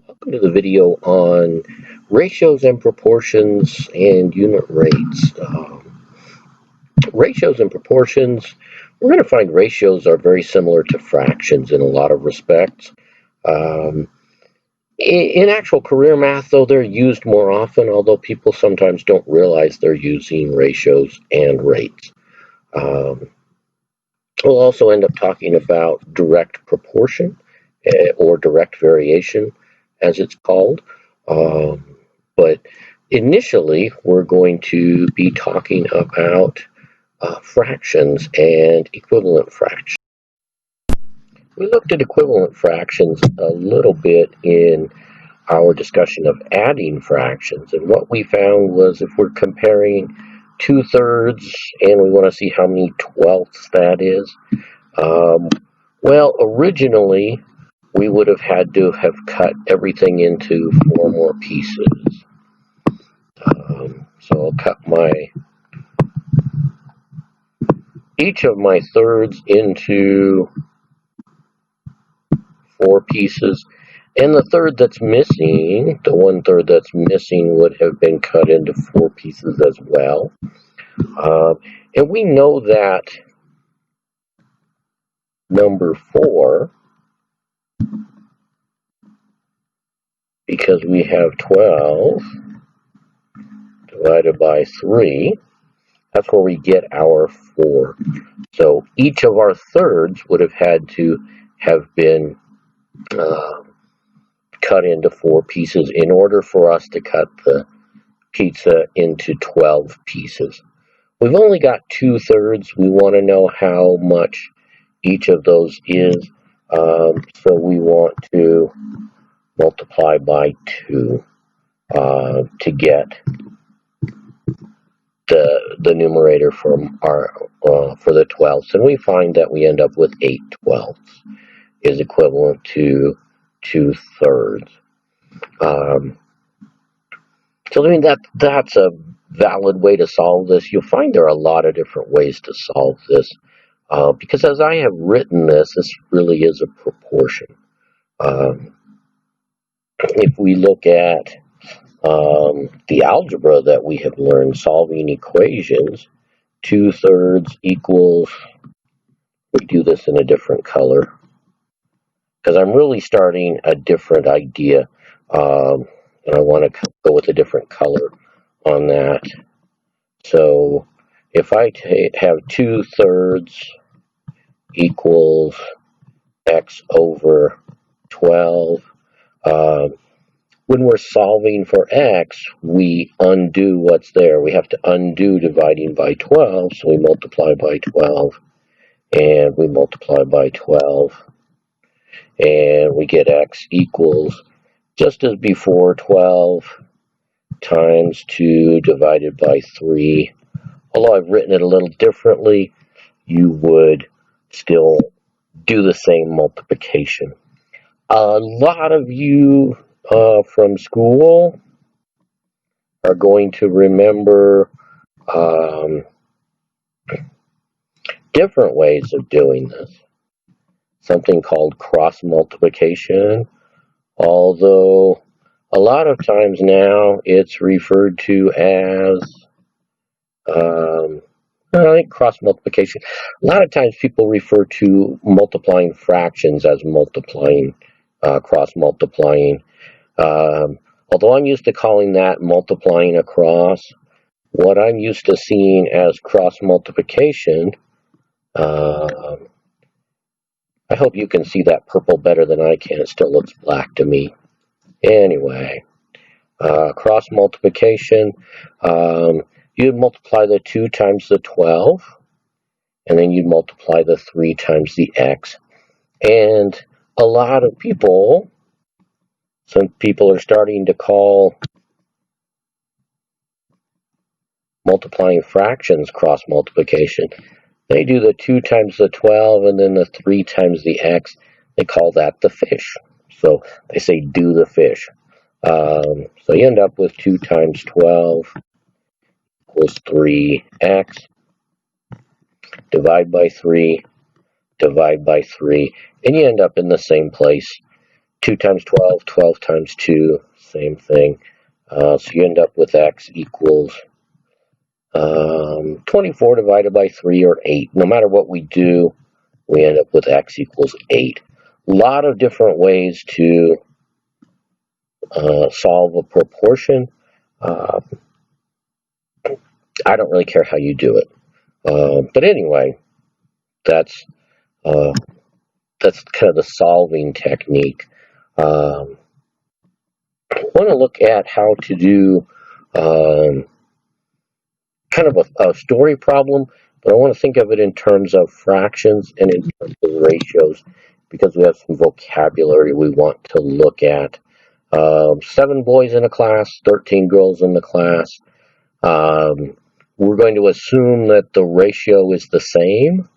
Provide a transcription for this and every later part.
Welcome to the video on ratios and proportions and unit rates. Ratios and proportions, we're going to find ratios are very similar to fractions in a lot of respects. Um, in actual career math, though, they're used more often, although people sometimes don't realize they're using ratios and rates. Um, we'll also end up talking about direct proportion or direct variation, as it's called. Um, but initially, we're going to be talking about fractions and equivalent fractions. We looked at equivalent fractions a little bit in our discussion of adding fractions, and what we found was if we're comparing 2/3 and we want to see how many twelfths that is, um, well, originally we would have had to have cut everything into 4 more pieces. So I'll cut each of my thirds into 4 pieces, and the third that's missing, the 1/3 that's missing, would have been cut into 4 pieces as well. And we know that number 4, because we have 12 divided by 3, that's where we get our 4. So each of our thirds would have had to have been cut into 4 pieces in order for us to cut the pizza into 12 pieces. We've only got 2/3. We want to know how much each of those is. So we want to multiply by 2 to get the numerator from for the 12ths, and we find that we end up with 8/12 is equivalent to 2/3. So I mean that's a valid way to solve this. You'll find there are a lot of different ways to solve this, because as I have written this really is a proportion. If we look at the algebra that we have learned, solving equations, 2/3 equals, we do this in a different color, because I'm really starting a different idea, and I want to go with a different color on that. So if I have 2/3 equals x over 12, when we're solving for x, we undo what's there. We have to undo dividing by 12, so we multiply by 12, and we multiply by 12, and we get x equals, just as before, 12 times 2 divided by 3. Although I've written it a little differently, you would still do the same multiplication. A lot of you from school are going to remember different ways of doing this. Something called cross multiplication, although a lot of times now it's referred to as I think cross multiplication. A lot of times people refer to multiplying fractions as multiplying, cross multiplying. Although I'm used to calling that multiplying across, what I'm used to seeing as cross multiplication, I hope you can see that purple better than I can. It still looks black to me. Anyway, cross multiplication, you'd multiply the 2 times the 12, and then you'd multiply the 3 times the x. And a lot of people, some people are starting to call multiplying fractions cross multiplication. They do the 2 times the 12 and then the 3 times the x. They call that the fish. So they say do the fish. So you end up with 2 times 12 equals 3x. Divide by 3, divide by 3, and you end up in the same place. 2 times 12, 12 times 2, same thing. So you end up with x equals 24 divided by 3, or 8. No matter what we do, we end up with x equals 8. A lot of different ways to solve a proportion. I don't really care how you do it. But anyway, that's kind of the solving technique. I want to look at how to do kind of a story problem, but I want to think of it in terms of fractions and in terms of ratios, because we have some vocabulary we want to look at. 7 boys in a class, 13 girls in the class. We're going to assume that the ratio is the same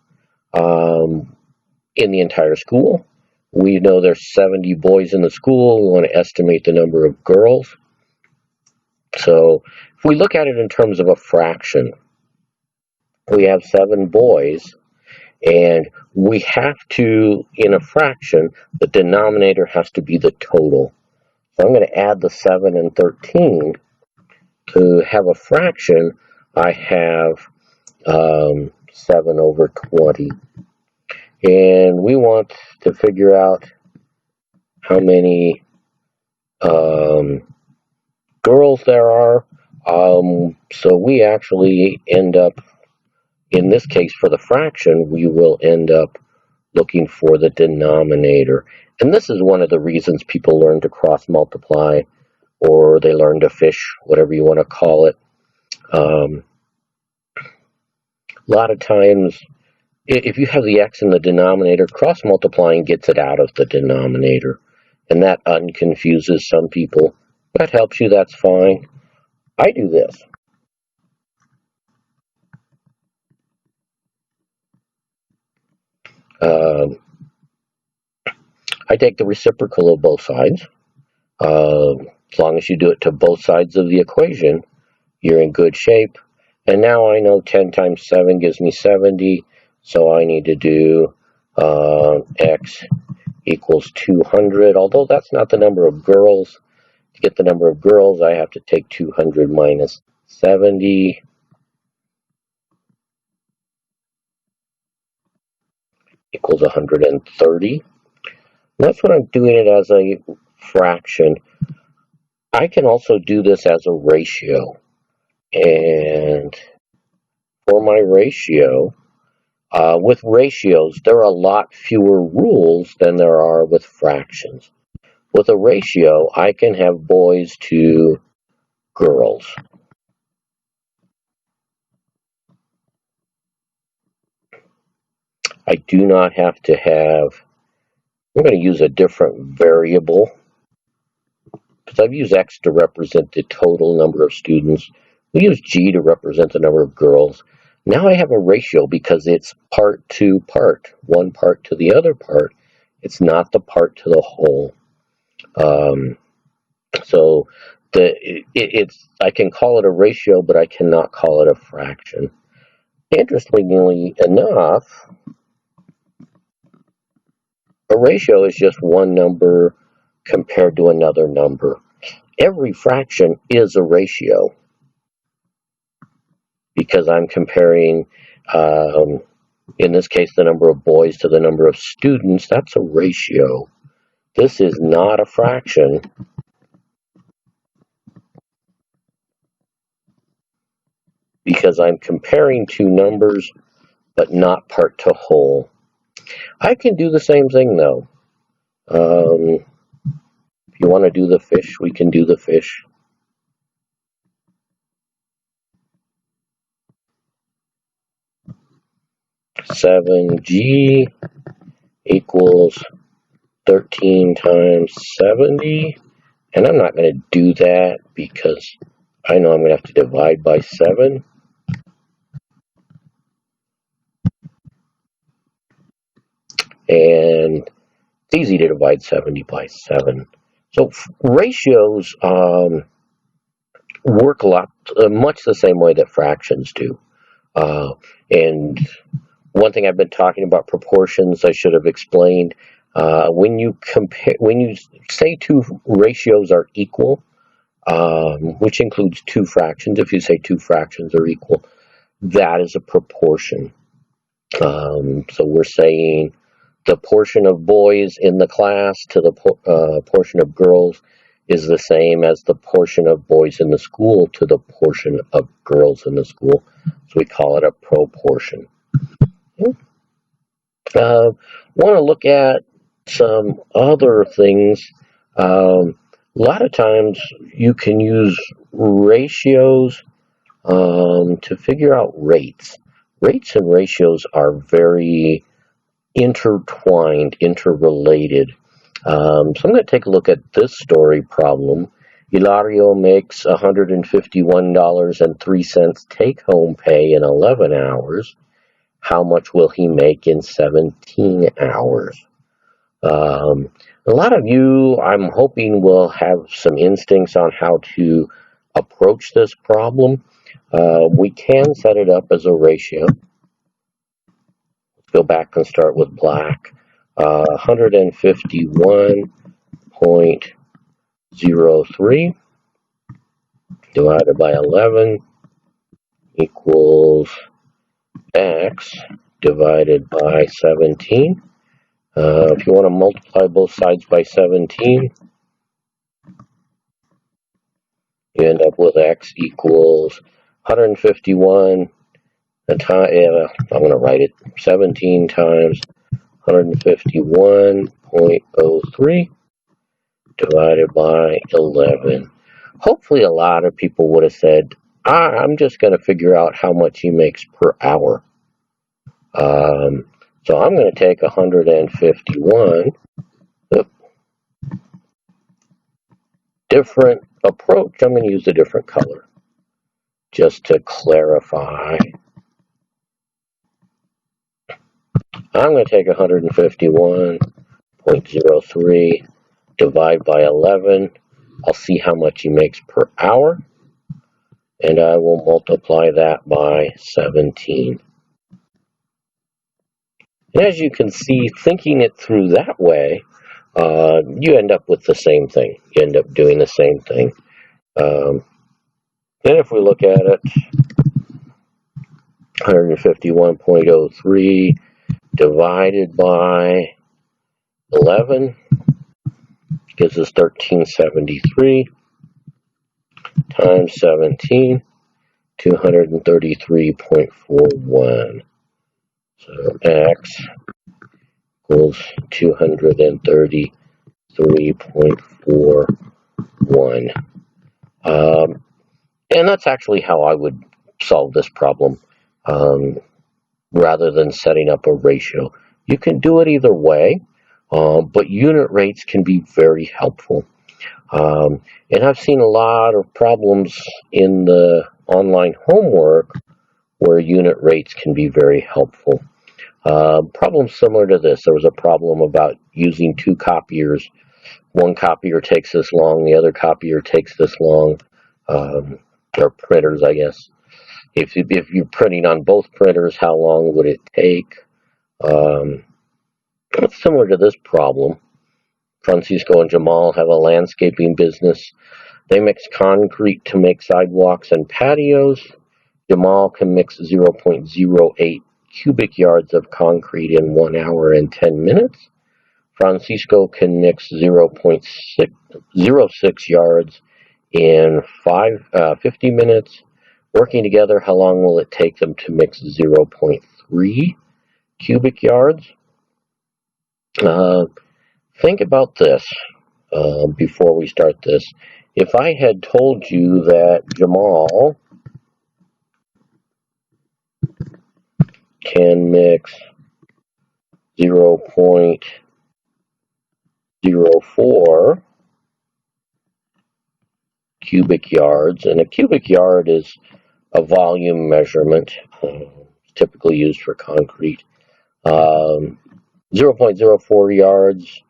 in the entire school. We know there's 70 boys in the school. We want to estimate the number of girls. So if we look at it in terms of a fraction, we have 7 boys, and we have to, in a fraction, the denominator has to be the total. So I'm going to add the 7 and 13. To have a fraction, I have 7 over 20. And we want to figure out how many girls there are. So we actually end up, in this case for the fraction, we will end up looking for the denominator. And this is one of the reasons people learn to cross multiply, or they learn to fish, whatever you want to call it. A lot of times, if you have the x in the denominator, cross multiplying gets it out of the denominator, and that unconfuses some people. That helps you, that's fine. I do this. I take the reciprocal of both sides. As long as you do it to both sides of the equation, you're in good shape. And now I know 10 times 7 gives me 70, so I need to do x equals 200, although that's not the number of girls. To get the number of girls, I have to take 200 minus 70. Equals 130. That's when I'm doing it as a fraction. I can also do this as a ratio. And for my ratio, with ratios, there are a lot fewer rules than there are with fractions. With a ratio, I can have boys to girls. I do not have to have, I'm going to use a different variable, because I've used x to represent the total number of students. We use g to represent the number of girls. Now I have a ratio because it's part to part, one part to the other part. It's not the part to the whole. So I can call it a ratio, but I cannot call it a fraction. Interestingly enough, a ratio is just one number compared to another number. Every fraction is a ratio because I'm comparing, in this case, the number of boys to the number of students. That's a ratio. This is not a fraction because I'm comparing two numbers, but not part to whole. I can do the same thing, though. If you want to do the fish, we can do the fish. 7g equals 13 times 70. And I'm not going to do that because I know I'm going to have to divide by 7. And it's easy to divide 70 by 7. So ratios work a lot, much the same way that fractions do. And one thing I've been talking about proportions, I should have explained. When you say two ratios are equal, which includes two fractions, if you say two fractions are equal, that is a proportion. So we're saying the portion of boys in the class to the portion of girls is the same as the portion of boys in the school to the portion of girls in the school. So we call it a proportion. Want to look at some other things. A lot of times you can use ratios to figure out rates. Rates and ratios are very intertwined, interrelated. So I'm going to take a look at this story problem. Ilario makes $151.03 take-home pay in 11 hours. How much will he make in 17 hours? A lot of you, I'm hoping, will have some instincts on how to approach this problem. We can set it up as a ratio. Let's go back and start with black. 151.03 divided by 11 equals x divided by 17. If you want to multiply both sides by 17, you end up with x equals 151. I'm going to write it 17 times 151.03 divided by 11. Hopefully a lot of people would have said, I'm just going to figure out how much he makes per hour. So I'm going to take 151, different approach. I'm going to use a different color just to clarify. I'm going to take 151.03, divide by 11. I'll see how much he makes per hour, and I will multiply that by 17. And as you can see, thinking it through that way, you end up with the same thing. You end up doing the same thing. Then if we look at it, 151.03 divided by 11 gives us 1373 times 17, 233.41. So x equals 233.41. And that's actually how I would solve this problem, rather than setting up a ratio. You can do it either way, but unit rates can be very helpful. And I've seen a lot of problems in the online homework where unit rates can be very helpful. Problems similar to this. There was a problem about using two copiers. One copier takes this long, the other copier takes this long, or printers, I guess. If you're printing on both printers, how long would it take? It's similar to this problem. Francisco and Jamal have a landscaping business. They mix concrete to make sidewalks and patios. Jamal can mix 0.08 cubic yards of concrete in 1 hour and 10 minutes. Francisco can mix 0.06 yards in 50 minutes. Working together, how long will it take them to mix 0.3 cubic yards? Think about this before we start this. If I had told you that Jamal can mix 0.04 cubic yards, and a cubic yard is a volume measurement, typically used for concrete, 0.04 yards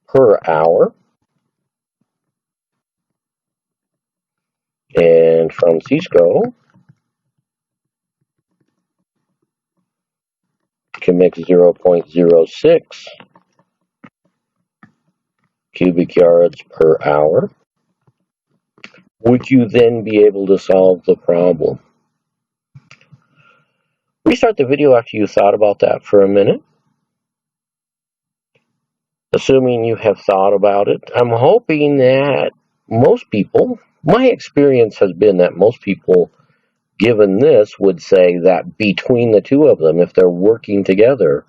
per hour, and Francisco can mix 0.06 cubic yards per hour, would you then be able to solve the problem? Restart the video after you thought about that for a minute. Assuming you have thought about it, I'm hoping that most people, my experience has been that most people, given this, would say that between the two of them, if they're working together,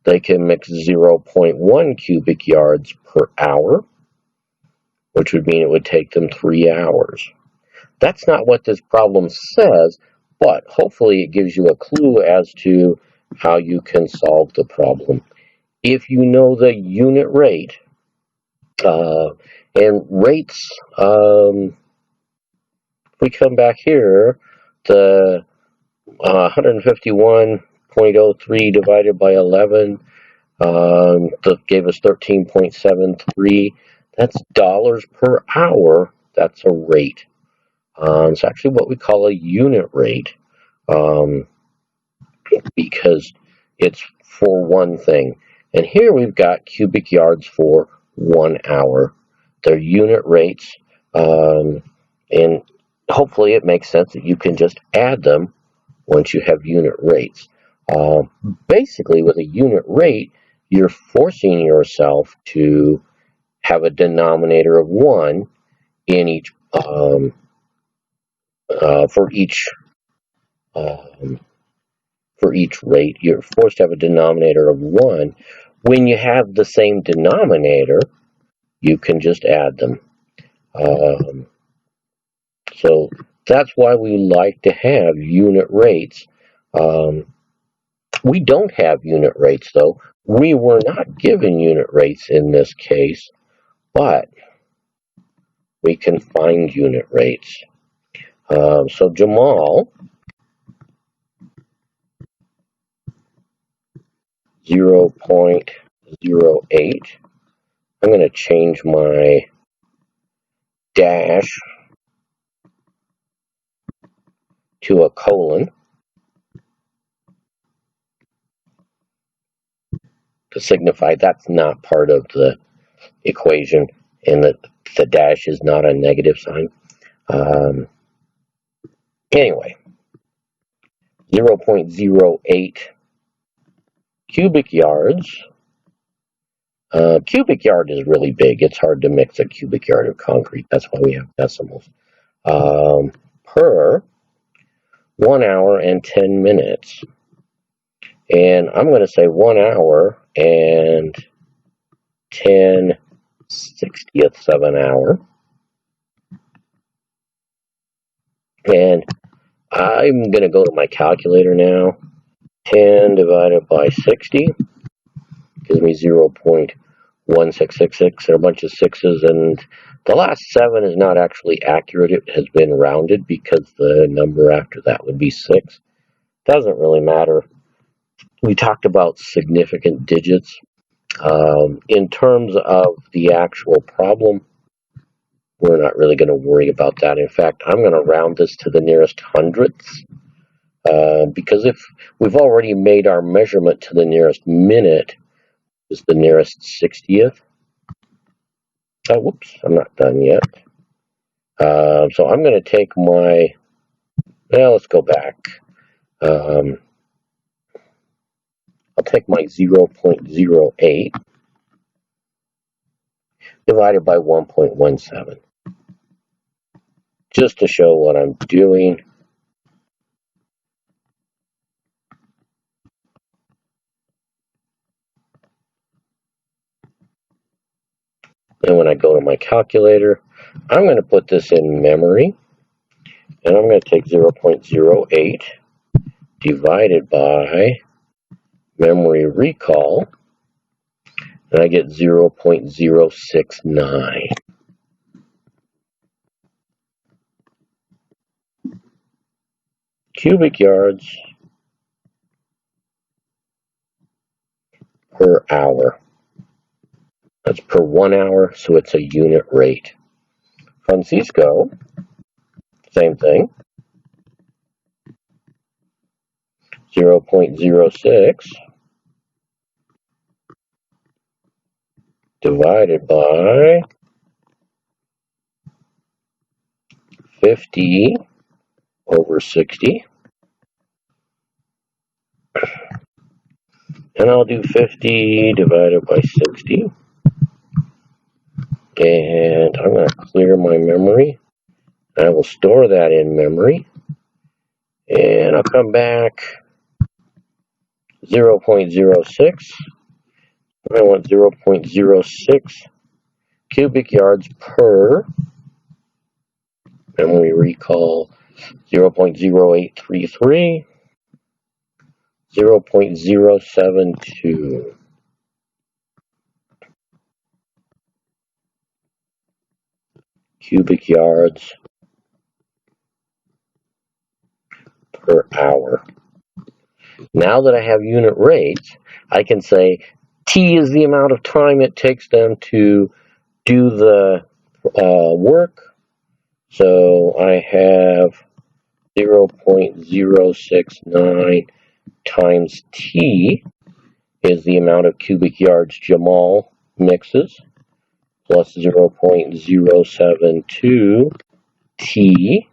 they can mix 0.1 cubic yards per hour, which would mean it would take them 3 hours. That's not what this problem says, but hopefully it gives you a clue as to how you can solve the problem. If you know the unit rate, and rates, if we come back here, the 151.03 divided by 11 that gave us 13.73. That's dollars per hour. That's a rate. It's actually what we call a unit rate, because it's for one thing. And here we've got cubic yards for 1 hour. They're unit rates, and hopefully it makes sense that you can just add them once you have unit rates. Basically, with a unit rate, you're forcing yourself to have a denominator of 1 in each for each rate. You're forced to have a denominator of 1. When you have the same denominator, you can just add them. So that's why we like to have unit rates. We don't have unit rates, though. We were not given unit rates in this case, but we can find unit rates. So Jamal, 0.08. I'm going to change my dash to a colon to signify that's not part of the equation and that the dash is not a negative sign. Anyway, 0.08 cubic yards. Cubic yard is really big. It's hard to mix a cubic yard of concrete. That's why we have decimals. Per 1 hour and 10 minutes. And I'm going to say 1 hour and 10/60ths of an hour. And I'm going to go to my calculator now. 10 divided by 60 gives me 0.1666 and a bunch of sixes. And the last 7 is not actually accurate. It has been rounded because the number after that would be 6. Doesn't really matter. We talked about significant digits. In terms of the actual problem, we're not really going to worry about that. In fact, I'm going to round this to the nearest hundredths, because if we've already made our measurement to the nearest minute, is the nearest 60th. Oh, whoops, I'm not done yet. So I'm going to take my, well, let's go back. I'll take my 0.08 divided by 1.17, just to show what I'm doing. And when I go to my calculator, I'm going to put this in memory, and I'm going to take 0.08 divided by memory recall, and I get 0.069. Cubic yards per hour. That's per 1 hour, so it's a unit rate. Francisco, same thing. 0.06 divided by 50 over 60. And I'll do 50 divided by 60. And I'm going to clear my memory. I will store that in memory. And I'll come back 0.06. I want 0.06 cubic yards per memory recall 0.0833, 0.072 cubic yards per hour. Now that I have unit rates, I can say T is the amount of time it takes them to do the work. So I have 0.069 times T is the amount of cubic yards Jamal mixes, plus 0.072 T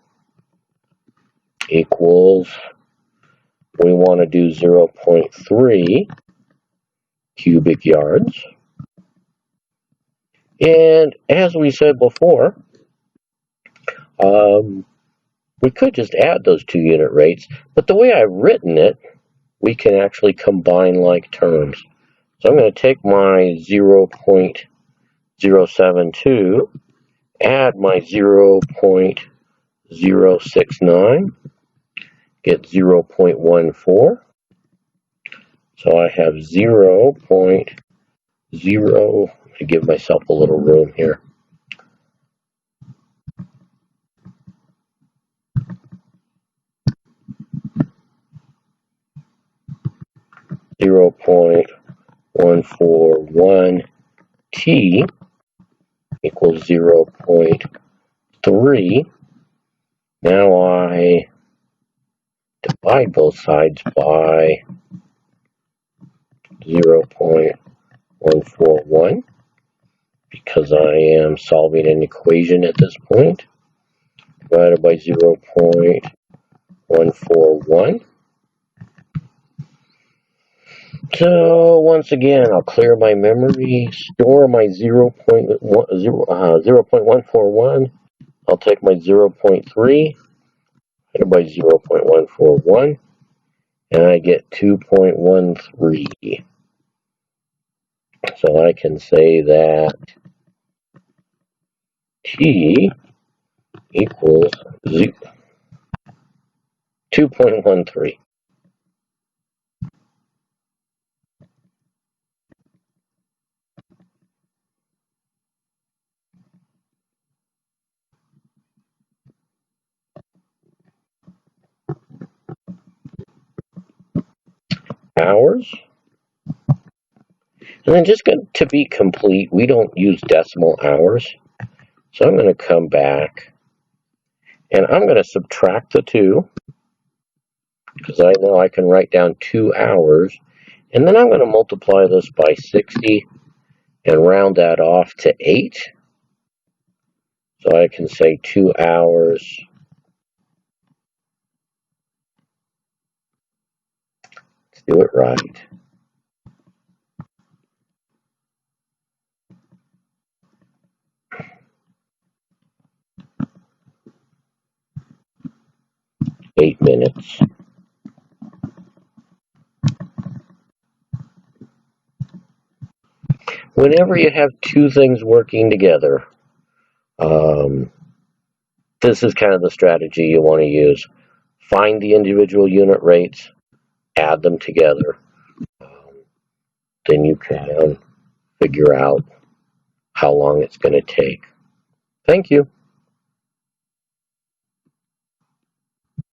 equals, we want to do 0.3 cubic yards. And as we said before, we could just add those two unit rates, but the way I've written it, we can actually combine like terms. So I'm going to take my 0.072, add my 0.069, get 0.14. So I have 0.0, to give myself a little room here. .141 T equals 0.3. Now I divide both sides by 0.141 because I am solving an equation at this point. Divided by 0.141. So once again, I'll clear my memory, store my 0.141. I'll take my 0.3 divided by 0.141, and I get 2.13. So I can say that T equals 2.13. Hours. And then just to be complete, we don't use decimal hours. So I'm going to come back and I'm going to subtract the 2 because I know I can write down 2 hours. And then I'm going to multiply this by 60 and round that off to 8. So I can say 2 hours. Let's do it right. Eight minutes. Whenever you have two things working together, this is kind of the strategy you want to use. Find the individual unit rates, add them together. Then you can figure out how long it's going to take. Thank you.